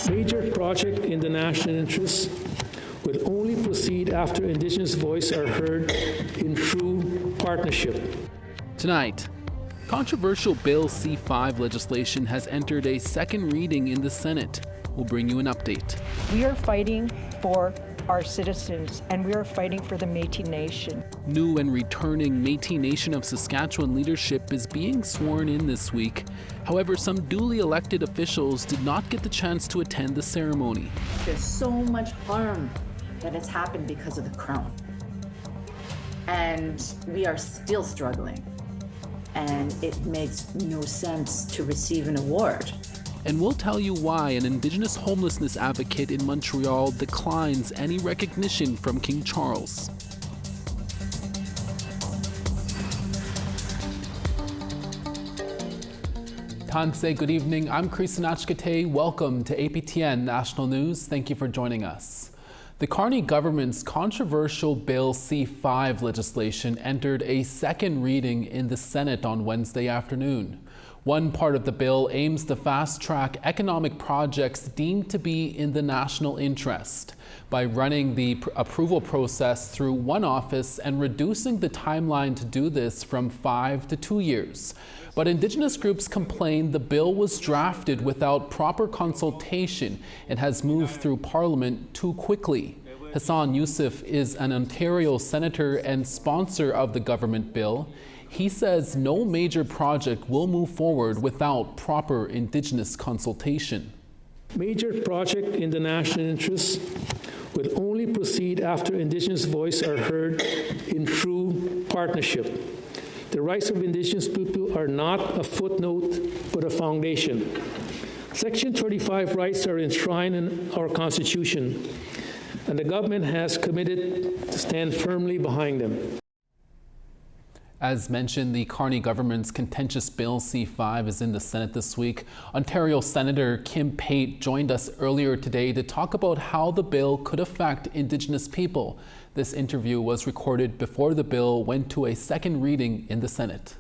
Major project in the national interest will only proceed after Indigenous voices are heard in true partnership. Tonight, controversial Bill C-5 legislation has entered a second reading in the Senate. We'll bring you an update. We are fighting for our citizens, and we are fighting for the Métis Nation. New and returning Métis Nation of Saskatchewan leadership is being sworn in this week. However, some duly elected officials did not get the chance to attend the ceremony. There's so much harm that has happened because of the Crown. And we are still struggling. And it makes no sense to receive an award. And we'll tell you why an Indigenous homelessness advocate in Montreal declines any recognition from King Charles. Tansei, good evening. I'm Chris Nachkate. Welcome to APTN National News. Thank you for joining us. The Carney government's controversial Bill C-5 legislation entered a second reading in the Senate on Wednesday afternoon. One part of the bill aims to fast-track economic projects deemed to be in the national interest by running the approval process through one office and reducing the timeline to do this from 5 to 2 years. But Indigenous groups complain the bill was drafted without proper consultation and has moved through Parliament too quickly. Hassan Youssef is an Ontario senator and sponsor of the government bill. He says no major project will move forward without proper Indigenous consultation. Major project in the national interest will only proceed after Indigenous voices are heard in true partnership. The rights of Indigenous people are not a footnote, but a foundation. Section 35 rights are enshrined in our Constitution, and the government has committed to stand firmly behind them. As mentioned, the Carney government's contentious Bill C-5 is in the Senate this week. Ontario Senator Pate joined us earlier today to talk about how the bill could affect Indigenous people. This interview was recorded before the bill went to a second reading in the Senate.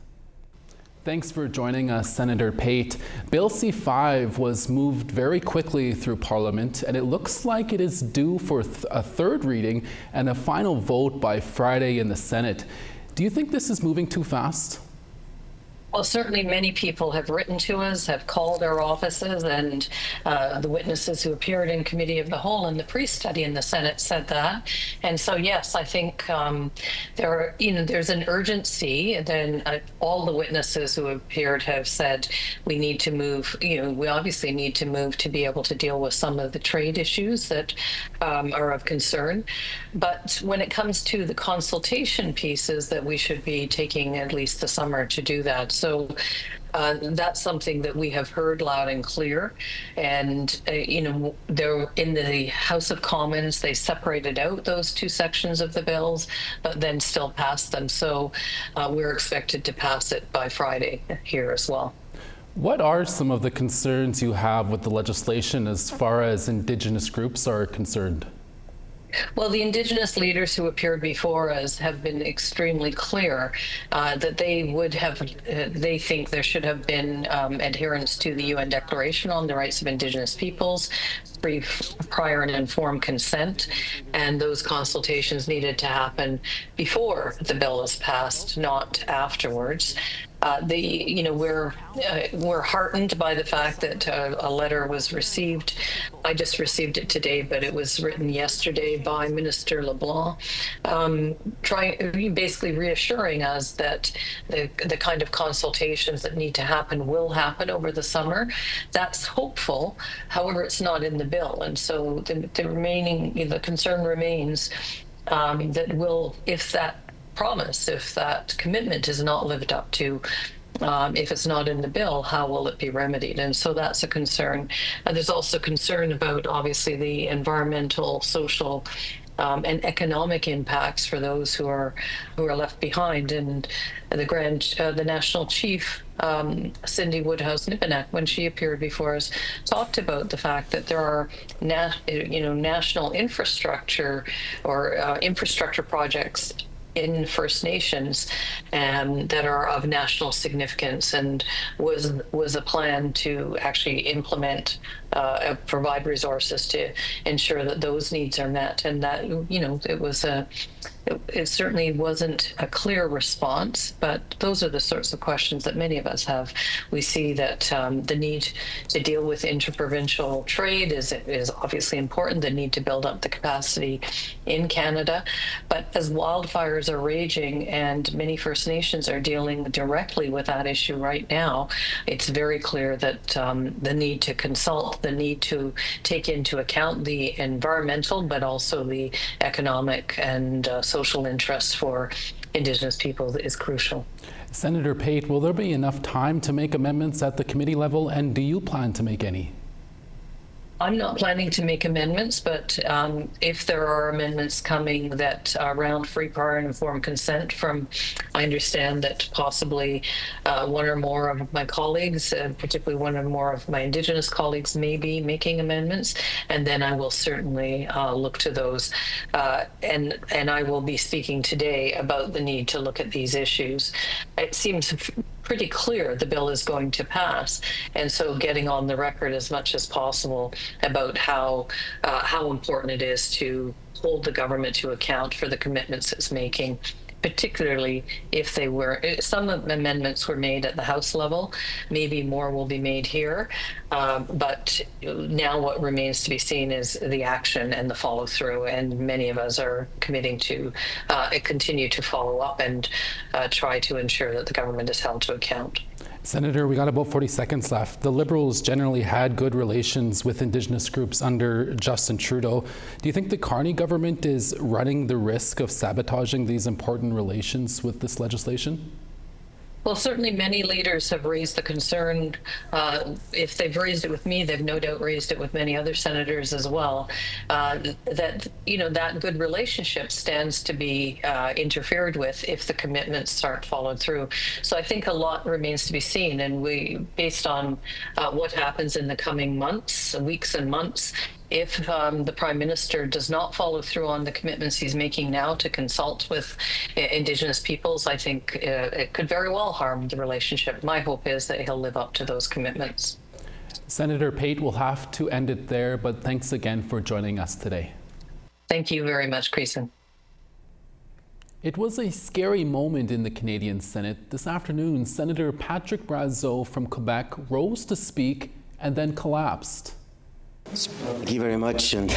Thanks for joining us, Senator Pate. Bill C-5 was moved very quickly through Parliament, and it looks like it is due for a third reading and a final vote by Friday in the Senate. Do you think this is moving too fast? Well, certainly many people have written to us, have called our offices, and the witnesses who appeared in Committee of the Whole and the pre-study in the Senate said that. And so, yes, I think there's an urgency. Then all the witnesses who appeared have said we need to move. We obviously need to move to be able to deal with some of the trade issues that are of concern. But when it comes to the consultation pieces, that we should be taking at least the summer to do that. So that's something that we have heard loud and clear. And, they're in the House of Commons, they separated out those two sections of the bills, but then still passed them. So we're expected to pass it by Friday here as well. What are some of the concerns you have with the legislation as far as Indigenous groups are concerned? Well, the Indigenous leaders who appeared before us have been extremely clear that they think there should have been adherence to the UN Declaration on the Rights of Indigenous Peoples, free, prior and informed consent, and those consultations needed to happen before the bill is passed, not afterwards. We're heartened by the fact that a letter was received. I just received it today, but it was written yesterday by Minister LeBlanc, basically reassuring us that the kind of consultations that need to happen will happen over the summer. That's hopeful. However, it's not in the bill, and so the concern remains that if that commitment is not lived up to, if it's not in the bill, how will it be remedied? And so that's a concern. There's also concern about, obviously, the environmental, social, and economic impacts for those who are left behind. And the national chief, Cindy Woodhouse-Nippanack, when she appeared before us, talked about the fact that there are national infrastructure or infrastructure projects in First Nations that are of national significance, and was a plan to actually implement provide resources to ensure that those needs are met. And that, it certainly wasn't a clear response, but those are the sorts of questions that many of us have. We see that the need to deal with interprovincial trade is obviously important, the need to build up the capacity in Canada. But as wildfires are raging and many First Nations are dealing directly with that issue right now, it's very clear that the need to consult, the need to take into account the environmental, but also the economic and social interests for Indigenous people is crucial. Senator Pate, will there be enough time to make amendments at the committee level, and do you plan to make any? I'm not planning to make amendments, but if there are amendments coming that are around free, prior, and informed consent I understand that possibly one or more of my colleagues, particularly one or more of my Indigenous colleagues, may be making amendments, and then I will certainly look to those. And I will be speaking today about the need to look at these issues. It seems pretty clear the bill is going to pass, and so getting on the record as much as possible about how important it is to hold the government to account for the commitments it's making, particularly if some amendments were made at the House level, maybe more will be made here, but now what remains to be seen is the action and the follow through, and many of us are committing to continue to follow up and try to ensure that the government is held to account. Senator, we got about 40 seconds left. The Liberals generally had good relations with Indigenous groups under Justin Trudeau. Do you think the Carney government is running the risk of sabotaging these important relations with this legislation? Well, certainly many leaders have raised the concern. If they've raised it with me, they've no doubt raised it with many other senators as well, that good relationship stands to be interfered with if the commitments aren't followed through. So I think a lot remains to be seen, and based on what happens in the coming weeks and months, if the Prime Minister does not follow through on the commitments he's making now to consult with Indigenous peoples, I think it could very well harm the relationship. My hope is that he'll live up to those commitments. Senator Pate, we'll have to end it there, but thanks again for joining us today. Thank you very much, Creason. It was a scary moment in the Canadian Senate. This afternoon, Senator Patrick Brazeau from Quebec rose to speak and then collapsed. Thank you very much, and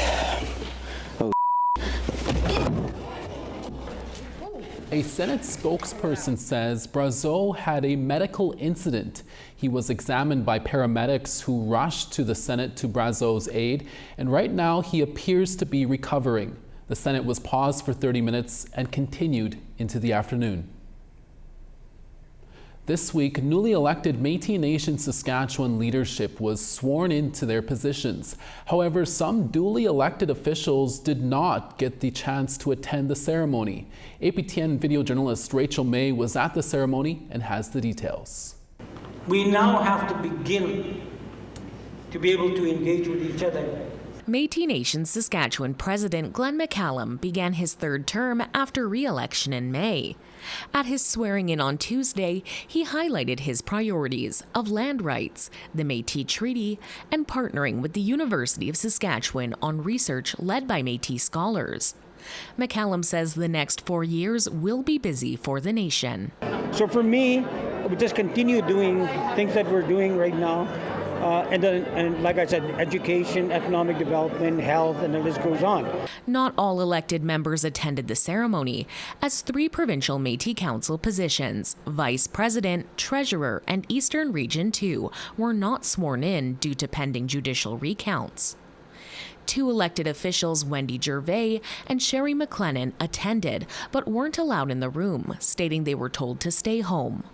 A Senate spokesperson says Brazeau had a medical incident. He was examined by paramedics who rushed to the Senate to Brazeau's aid, and right now he appears to be recovering. The Senate was paused for 30 minutes and continued into the afternoon. This week, newly elected Métis Nation Saskatchewan leadership was sworn into their positions. However, some duly elected officials did not get the chance to attend the ceremony. APTN video journalist Rachel May was at the ceremony and has the details. We now have to begin to be able to engage with each other. Métis Nation Saskatchewan President Glenn McCallum began his third term after re-election in May. At his swearing-in on Tuesday, he highlighted his priorities of land rights, the Métis Treaty, and partnering with the University of Saskatchewan on research led by Métis scholars. McCallum says the next 4 years will be busy for the nation. So for me, we just continue doing things that we're doing right now. And like I said, education, economic development, health, and the list goes on. Not all elected members attended the ceremony, as 3 provincial Métis Council positions, Vice President, Treasurer, and Eastern Region 2, were not sworn in due to pending judicial recounts. 2 elected officials, Wendy Gervais and Sherry McLennan, attended, but weren't allowed in the room, stating they were told to stay home.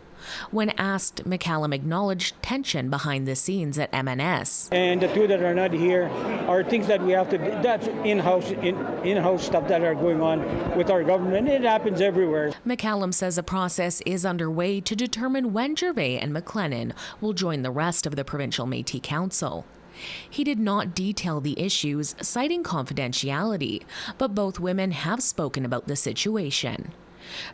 When asked, McCallum acknowledged tension behind the scenes at MNS. And the 2 that are not here are things that we have to, that's in-house stuff that are going on with our government. It happens everywhere. McCallum says a process is underway to determine when Gervais and McLennan will join the rest of the provincial Métis Council. He did not detail the issues, citing confidentiality, but both women have spoken about the situation.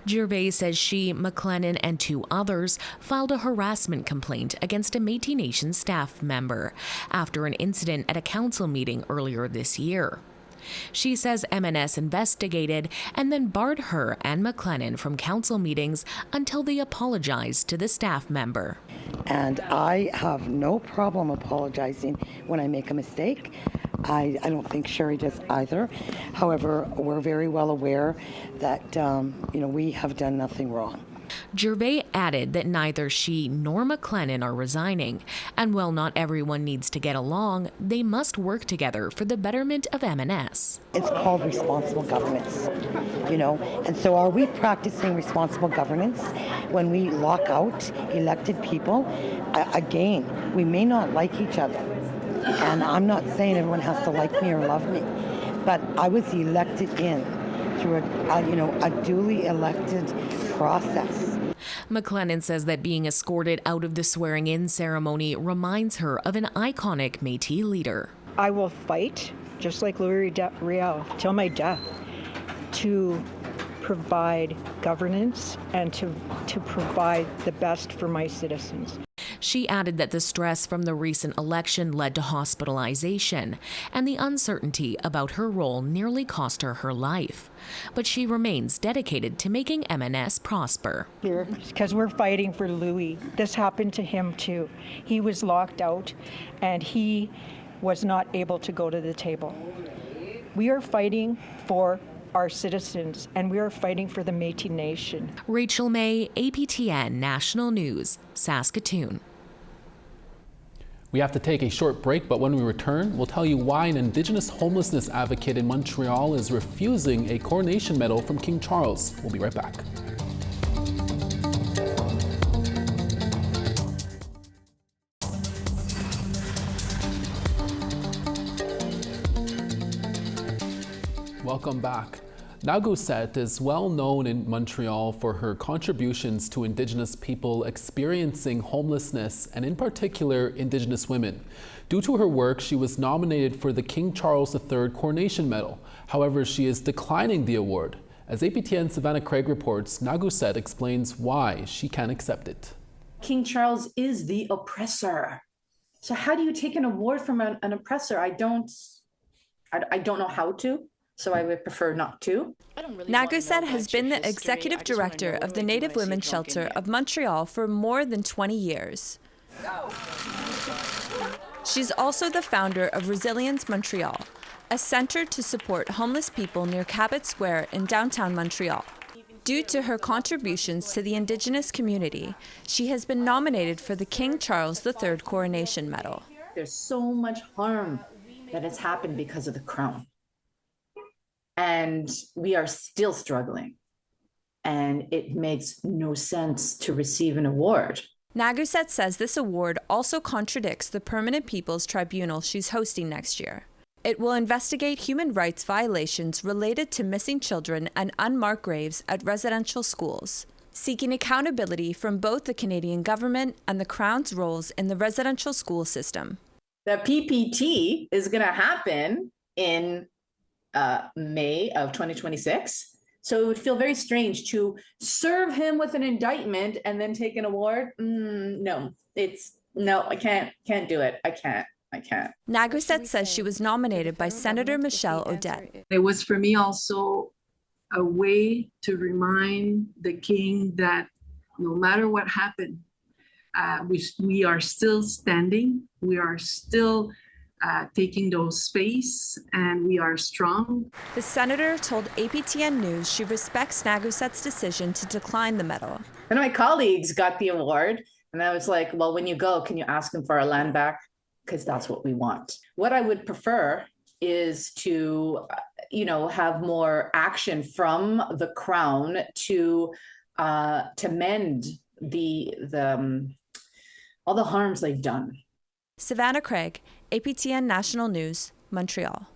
Gervais says she, McLennan, and 2 others filed a harassment complaint against a Métis Nation staff member after an incident at a council meeting earlier this year. She says MNS investigated and then barred her and McLennan from council meetings until they apologized to the staff member. And I have no problem apologizing when I make a mistake. I don't think Sherry does either. However, we're very well aware that we have done nothing wrong. Gervais added that neither she nor McLennan are resigning, and while not everyone needs to get along, they must work together for the betterment of MNS. It's called responsible governance, and so are we practicing responsible governance when we lock out elected people? Again, we may not like each other, and I'm not saying everyone has to like me or love me, but I was elected in through a duly elected process. McLennan says that being escorted out of the swearing-in ceremony reminds her of an iconic Métis leader. I will fight, just like Louis Riel, till my death, to provide governance and to provide the best for my citizens. She added that the stress from the recent election led to hospitalization, and the uncertainty about her role nearly cost her her life. But she remains dedicated to making MNS prosper. Here, because we're fighting for Louis. This happened to him too. He was locked out, and he was not able to go to the table. We are fighting for our citizens, and we are fighting for the Métis Nation. Rachel May, APTN National News, Saskatoon. We have to take a short break, but when we return, we'll tell you why an Indigenous homelessness advocate in Montreal is refusing a coronation medal from King Charles. We'll be right back. Welcome back. Naguset is well known in Montreal for her contributions to Indigenous people experiencing homelessness, and in particular, Indigenous women. Due to her work, she was nominated for the King Charles III Coronation Medal. However, she is declining the award. As APTN Savannah Craig reports, Naguset explains why she can't accept it. King Charles is the oppressor. So how do you take an award from an oppressor? I don't know how to. So I would prefer not to. Naguset has been the executive director of the Native Women's Shelter of Montreal for more than 20 years. She's also the founder of Resilience Montreal, a center to support homeless people near Cabot Square in downtown Montreal. Due to her contributions to the Indigenous community, she has been nominated for the King Charles III Coronation Medal. There's so much harm that has happened because of the crown. And we are still struggling. And it makes no sense to receive an award. Naguset says this award also contradicts the Permanent People's Tribunal she's hosting next year. It will investigate human rights violations related to missing children and unmarked graves at residential schools, seeking accountability from both the Canadian government and the Crown's roles in the residential school system. The PPT is going to happen in May of 2026. So it would feel very strange to serve him with an indictment and then take an award. No, I can't do it. I can't. Naguset says she was nominated by Senator Michelle Odette. It was for me also a way to remind the king that no matter what happened, we are still standing. We are still taking those space, and we are strong. The senator told APTN News she respects Naguset's decision to decline the medal. And my colleagues got the award, and I was like, well, when you go, can you ask them for our land back? Because that's what we want. What I would prefer is to, have more action from the Crown to mend all the harms they've done. Savannah Craig, APTN National News, Montreal.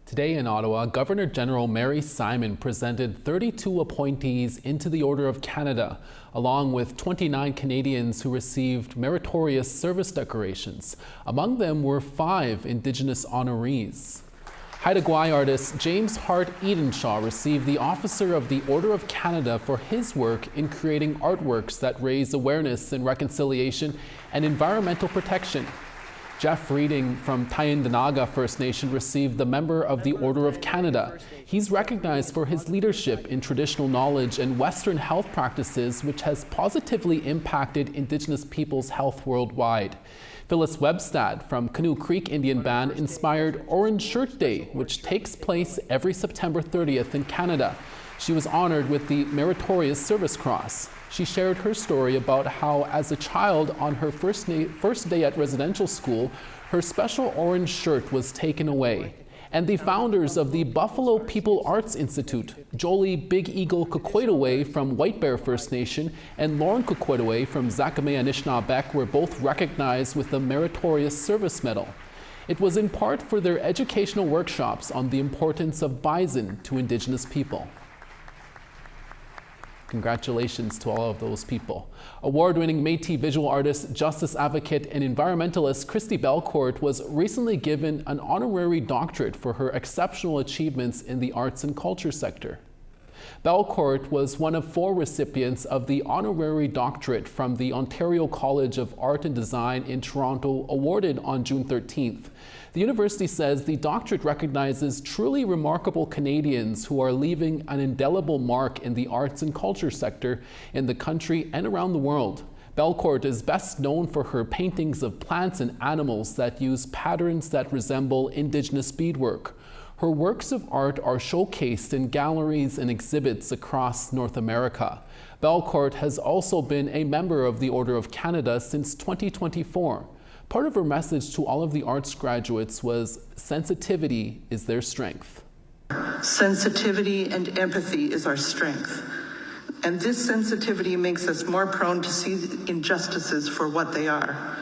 Today in Ottawa, Governor General Mary Simon presented 32 appointees into the Order of Canada, along with 29 Canadians who received meritorious service decorations. Among them were 5 Indigenous honorees. Haida Gwaii artist James Hart Edenshaw received the Officer of the Order of Canada for his work in creating artworks that raise awareness in reconciliation and environmental protection. Jeff Reading from Tyendinaga First Nation received the Member of the Order of Canada. He's recognized for his leadership in traditional knowledge and Western health practices, which has positively impacted Indigenous peoples' health worldwide. Phyllis Webstad from Canoe Creek Indian Band inspired Orange Shirt Day, which takes place every September 30th in Canada. She was honored with the Meritorious Service Cross. She shared her story about how, as a child on her first day at residential school, her special orange shirt was taken away. And the founders of the Buffalo People Arts Institute, Jolie Big Eagle Kukwetoway from White Bear First Nation and Lauren Kukwetoway from Zakamea Anishinaabe, were both recognized with the Meritorious Service Medal. It was in part for their educational workshops on the importance of bison to Indigenous people. Congratulations to all of those people. Award-winning Métis visual artist, justice advocate, and environmentalist Christy Belcourt was recently given an honorary doctorate for her exceptional achievements in the arts and culture sector. Belcourt was one of 4 recipients of the honorary doctorate from the Ontario College of Art and Design in Toronto, awarded on June 13th. The university says the doctorate recognizes truly remarkable Canadians who are leaving an indelible mark in the arts and culture sector in the country and around the world. Belcourt is best known for her paintings of plants and animals that use patterns that resemble Indigenous beadwork. Her works of art are showcased in galleries and exhibits across North America. Belcourt has also been a member of the Order of Canada since 2024. Part of her message to all of the arts graduates was sensitivity is their strength. Sensitivity and empathy is our strength. And this sensitivity makes us more prone to see injustices for what they are.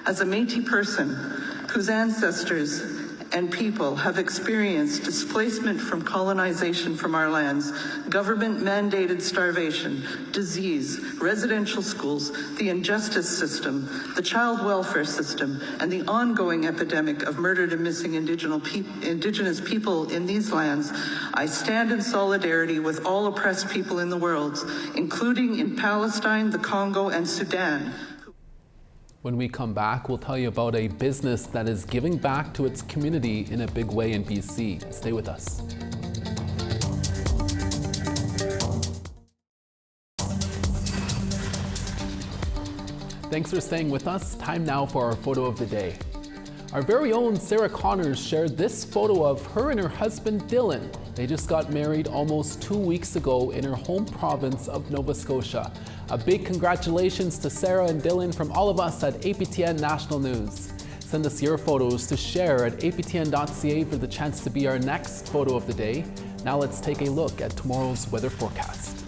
As a Métis person whose ancestors and people have experienced displacement from colonization from our lands, government-mandated starvation, disease, residential schools, the injustice system, the child welfare system, and the ongoing epidemic of murdered and missing Indigenous people in these lands, I stand in solidarity with all oppressed people in the world, including in Palestine, the Congo, and Sudan. When we come back, we'll tell you about a business that is giving back to its community in a big way in BC. Stay with us. Thanks for staying with us. Time now for our photo of the day. Our very own Sarah Connors shared this photo of her and her husband Dylan. They just got married almost 2 weeks ago in her home province of Nova Scotia. A big congratulations to Sarah and Dylan from all of us at APTN National News. Send us your photos to share at aptn.ca for the chance to be our next photo of the day. Now let's take a look at tomorrow's weather forecast.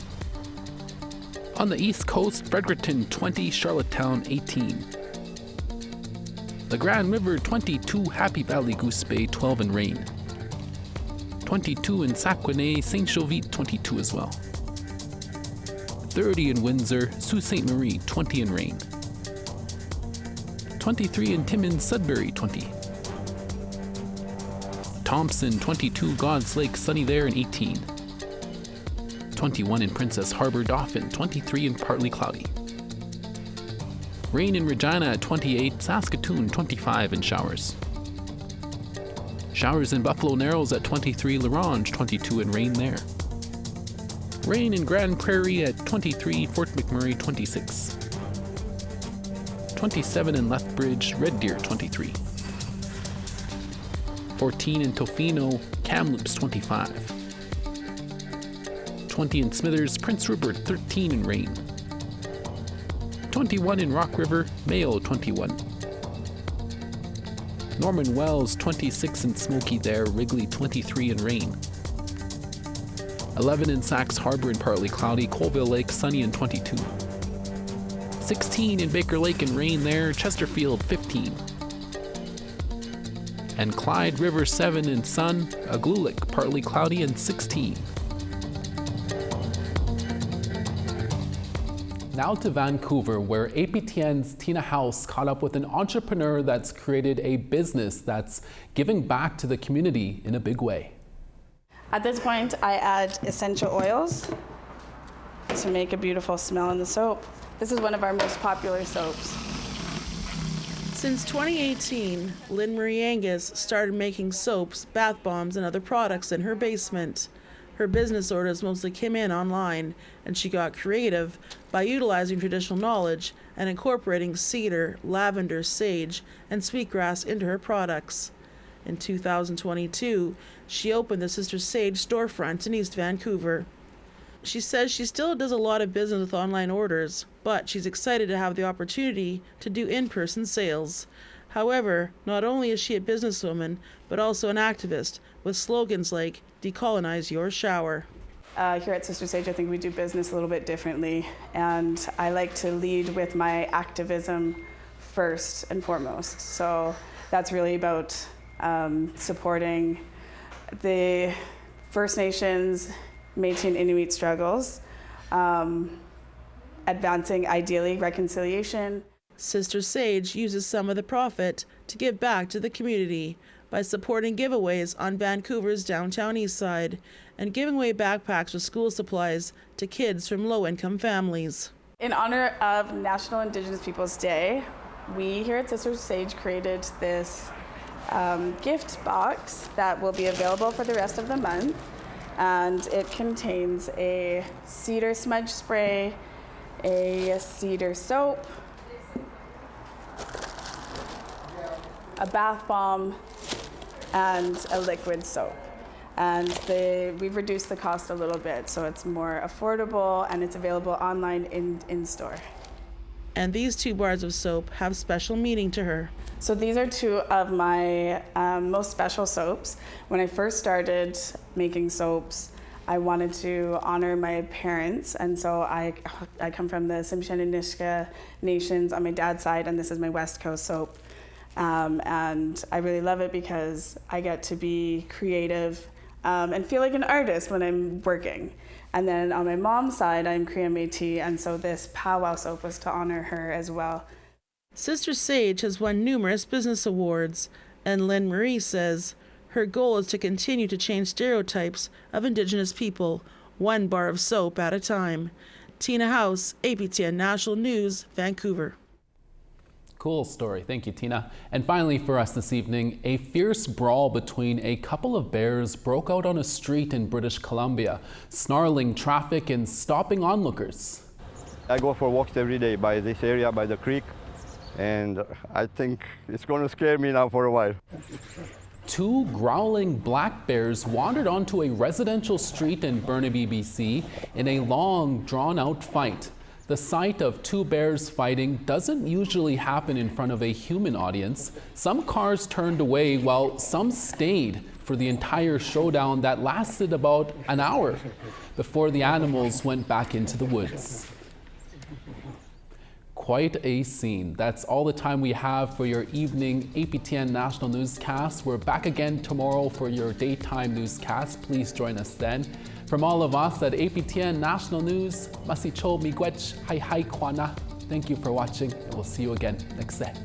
On the East Coast, Fredericton 20, Charlottetown 18. The Grand River 22, Happy Valley, Goose Bay 12 and rain. 22 in Saguenay, Saint Jovite 22 as well. 30 in Windsor, Sault Ste. Marie 20 and rain. 23 in Timmins, Sudbury 20. Thompson 22, God's Lake, sunny there and 18. 21 in Princess Harbor, Dauphin 23 and partly cloudy. Rain in Regina at 28, Saskatoon 25 and showers. Showers in Buffalo Narrows at 23, LaRange 22 and rain there. Rain in Grand Prairie at 23, Fort McMurray 26. 27 in Lethbridge, Red Deer 23. 14 in Tofino, Kamloops 25. 20 in Smithers, Prince Rupert 13 and rain. 21 in Rock River, Mayo 21. Norman Wells 26 in Smoky there, Wrigley 23 and rain. 11 in Sax Harbor and partly cloudy, Colville Lake sunny and 22. 16 in Baker Lake and rain there, Chesterfield 15. And Clyde River 7 in sun, Aglulic partly cloudy and 16. Now to Vancouver, where APTN's Tina House caught up with an entrepreneur that's created a business that's giving back to the community in a big way. At this point, I add essential oils to make a beautiful smell in the soap. This is one of our most popular soaps. Since 2018, Lynn Marie Angus started making soaps, bath bombs, and other products in her basement. Her business orders mostly came in online, and she got creative by utilizing traditional knowledge and incorporating cedar, lavender, sage, and sweetgrass into her products. In 2022, she opened the Sister Sage storefront in East Vancouver. She says she still does a lot of business with online orders, but she's excited to have the opportunity to do in-person sales. However, not only is she a businesswoman, but also an activist with slogans like "Decolonize your shower." Here at Sister Sage, I think we do business a little bit differently, and I like to lead with my activism first and foremost. So that's really about supporting the First Nations, Métis and Inuit struggles, advancing ideally reconciliation. Sister Sage uses some of the profit to give back to the community by supporting giveaways on Vancouver's downtown east side and giving away backpacks with school supplies to kids from low-income families. In honor of National Indigenous Peoples Day, we here at Sister Sage created this gift box that will be available for the rest of the month. And it contains a cedar smudge spray, a cedar soap, a bath bomb, and a liquid soap. And we've reduced the cost a little bit, so it's more affordable and it's available online in store. And these 2 bars of soap have special meaning to her. So these are 2 of my most special soaps. When I first started making soaps, I wanted to honor my parents, and so I come from the Métis Nations on my dad's side, and this is my West Coast soap. And I really love it because I get to be creative and feel like an artist when I'm working. And then on my mom's side, I'm Korean Métis, and so this powwow soap was to honor her as well. Sister Sage has won numerous business awards, and Lynn Marie says her goal is to continue to change stereotypes of Indigenous people, 1 bar of soap at a time. Tina House, APTN National News, Vancouver. Cool story. Thank you, Tina. And finally for us this evening, a fierce brawl between a couple of bears broke out on a street in British Columbia, snarling traffic and stopping onlookers. I go for walks every day by this area, by the creek, and I think it's going to scare me now for a while. 2 growling black bears wandered onto a residential street in Burnaby, BC in a long, drawn-out fight. The sight of 2 bears fighting doesn't usually happen in front of a human audience. Some cars turned away while some stayed for the entire showdown that lasted about an hour before the animals went back into the woods. Quite a scene. That's all the time we have for your evening APTN National Newscast. We're back again tomorrow for your daytime newscast. Please join us then. From all of us at APTN National News, Masicho Miigwech, Hai Hai Kwana. Thank you for watching, and we'll see you again next set.